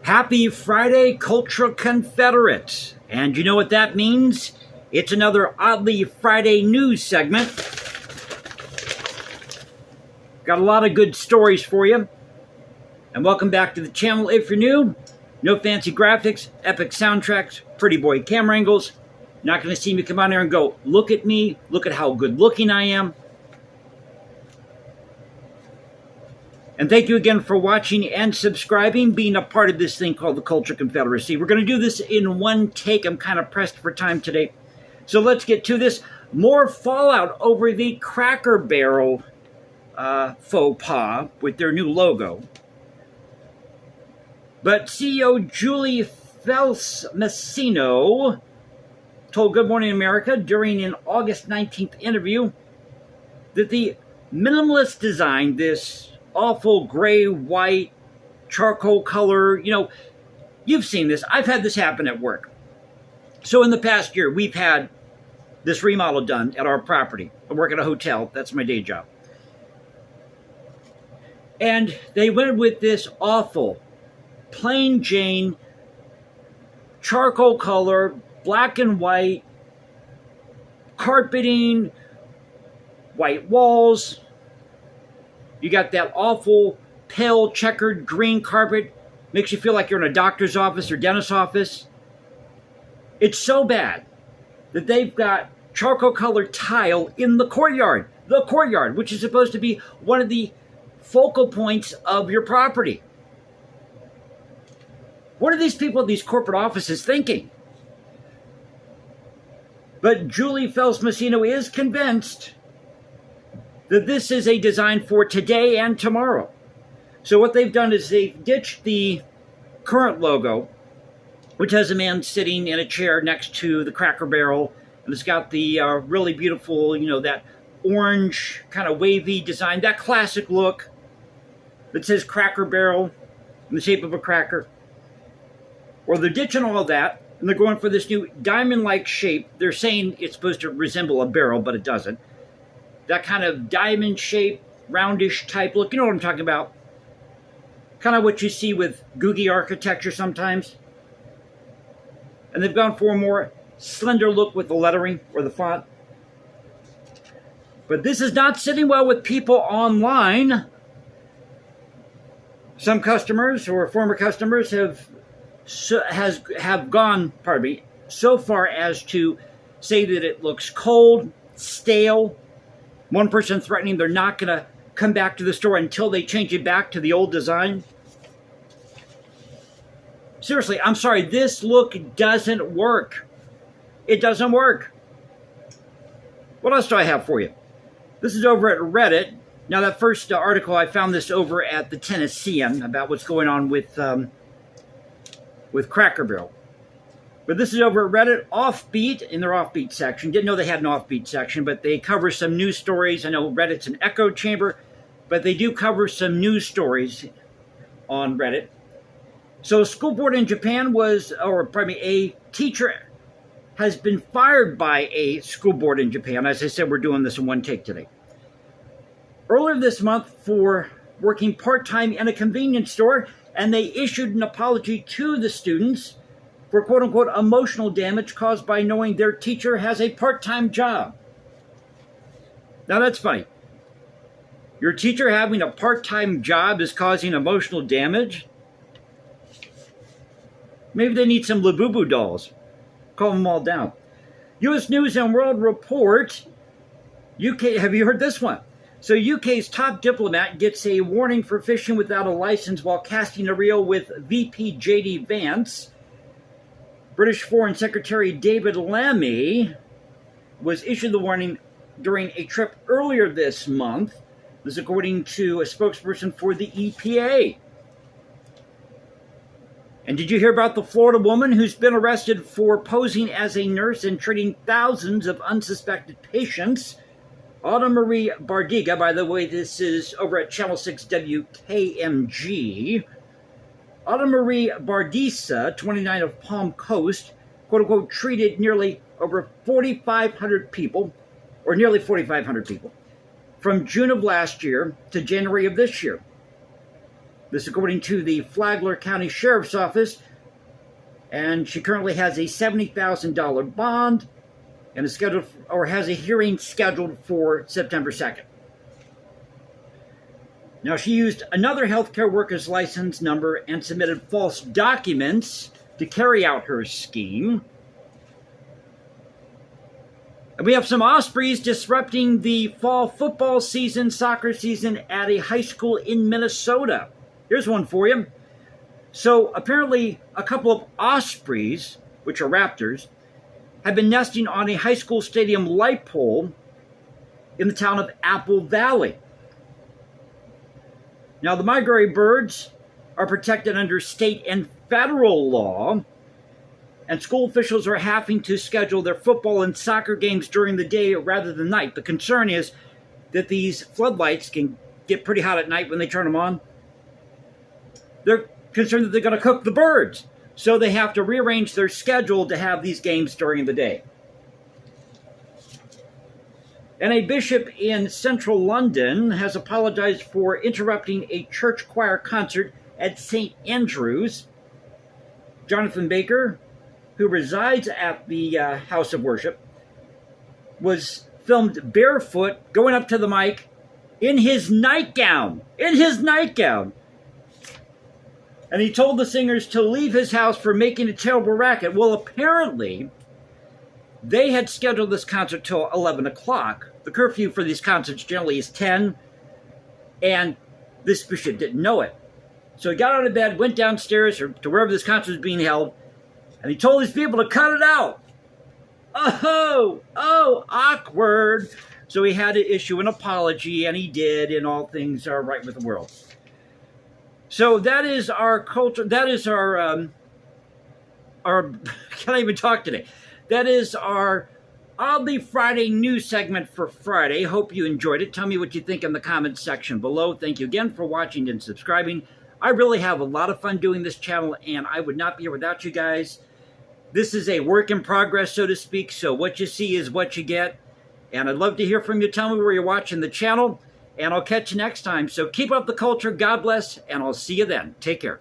Happy Friday, Cultural Confederate. And you know what that means? It's another Oddly Friday news segment. Got a lot of good stories for you. And welcome back to the channel if you're new. No fancy graphics, epic soundtracks, pretty boy camera angles. You're not going to see me come on here and go, look at me, look at how good looking I am. And thank you again for watching and subscribing, being a part of this thing called the Culture Confederacy. We're going to do this in one take. I'm kind of pressed for time today. So let's get to this. More fallout over the Cracker Barrel faux pas with their new logo. But CEO Julie Felss-Masino told Good Morning America during an August 19th interview that the minimalist design, this awful gray, white, charcoal color, you've seen this. I've had this happen at work. So in the past year, we've had this remodel done at our property. I work at a hotel. That's my day job. And they went with this awful, plain Jane, charcoal color, black and white, carpeting, white walls. You got that awful, pale, checkered green carpet. Makes you feel like you're in a doctor's office or dentist's office. It's so bad that they've got charcoal-colored tile in the courtyard. The courtyard, which is supposed to be one of the focal points of your property. What are these people at these corporate offices thinking? But Julie Felss-Masino is convinced that this is a design for today and tomorrow. So what they've done is they've ditched the current logo, which has a man sitting in a chair next to the Cracker Barrel, and it's got the really beautiful, that orange kind of wavy design, that classic look that says Cracker Barrel in the shape of a cracker. Well, they're ditching all of that, and they're going for this new diamond-like shape. They're saying it's supposed to resemble a barrel, but it doesn't. That kind of diamond shape, roundish type look. You know what I'm talking about? Kind of what you see with Googie architecture sometimes. And they've gone for a more slender look with the lettering or the font. But this is not sitting well with people online. Some customers or former customers have gone, so far as to say that it looks cold, stale. One person threatening they're not going to come back to the store until they change it back to the old design. Seriously, I'm sorry, this look doesn't work. It doesn't work. What else do I have for you? This is over at Reddit. Now, that first article, I found this over at the Tennessean about what's going on with Cracker Barrel. But this is over at Reddit, Offbeat, in their Offbeat section. Didn't know they had an Offbeat section, but they cover some news stories. I know Reddit's an echo chamber, but they do cover some news stories on Reddit. So a school board in Japan a teacher has been fired by a school board in Japan. As I said, we're doing this in one take today. Earlier this month for working part-time in a convenience store, and they issued an apology to the students for quote-unquote emotional damage caused by knowing their teacher has a part-time job. Now that's funny. Your teacher having a part-time job is causing emotional damage? Maybe they need some Labubu dolls. Calm them all down. U.S. News and World Report. UK, have you heard this one? So UK's top diplomat gets a warning for fishing without a license while casting a reel with VP J.D. Vance. British Foreign Secretary David Lammy was issued the warning during a trip earlier this month. This is according to a spokesperson for the EPA. And did you hear about the Florida woman who's been arrested for posing as a nurse and treating thousands of unsuspected patients? Autumn Marie Bardiga, by the way, this is over at Channel 6 WKMG. Autumn Marie Bardisa, 29 of Palm Coast, quote-unquote, treated nearly over 4,500 people, or nearly 4,500 people, from June of last year to January of this year. This according to the Flagler County Sheriff's Office. And she currently has a $70,000 bond and is scheduled or has a hearing scheduled for September 2nd. Now, she used another healthcare worker's license number and submitted false documents to carry out her scheme. And we have some Ospreys disrupting the fall football season, soccer season at a high school in Minnesota. Here's one for you. So apparently a couple of Ospreys, which are raptors, have been nesting on a high school stadium light pole in the town of Apple Valley. Now, the migratory birds are protected under state and federal law, and school officials are having to schedule their football and soccer games during the day rather than night. The concern is that these floodlights can get pretty hot at night when they turn them on. They're concerned that they're going to cook the birds, so they have to rearrange their schedule to have these games during the day. And a bishop in central London has apologized for interrupting a church choir concert at St. Andrews. Jonathan Baker, who resides at the house of worship, was filmed barefoot going up to the mic in his nightgown. In his nightgown. And he told the singers to leave his house for making a terrible racket. Well, apparently, they had scheduled this concert till 11 o'clock. The curfew for these concerts generally is 10, and this bishop didn't know it. So he got out of bed, went downstairs or to wherever this concert was being held, and he told his people to cut it out. Oh, awkward. So he had to issue an apology, and he did, and all things are right with the world. So that is our culture. That is our can't even talk today. That is our Oddly Friday news segment for Friday. Hope you enjoyed it. Tell me what you think in the comments section below. Thank you again for watching and subscribing. I really have a lot of fun doing this channel, and I would not be here without you guys. This is a work in progress, so to speak, so what you see is what you get. And I'd love to hear from you. Tell me where you're watching the channel, and I'll catch you next time. So keep up the culture. God bless, and I'll see you then. Take care.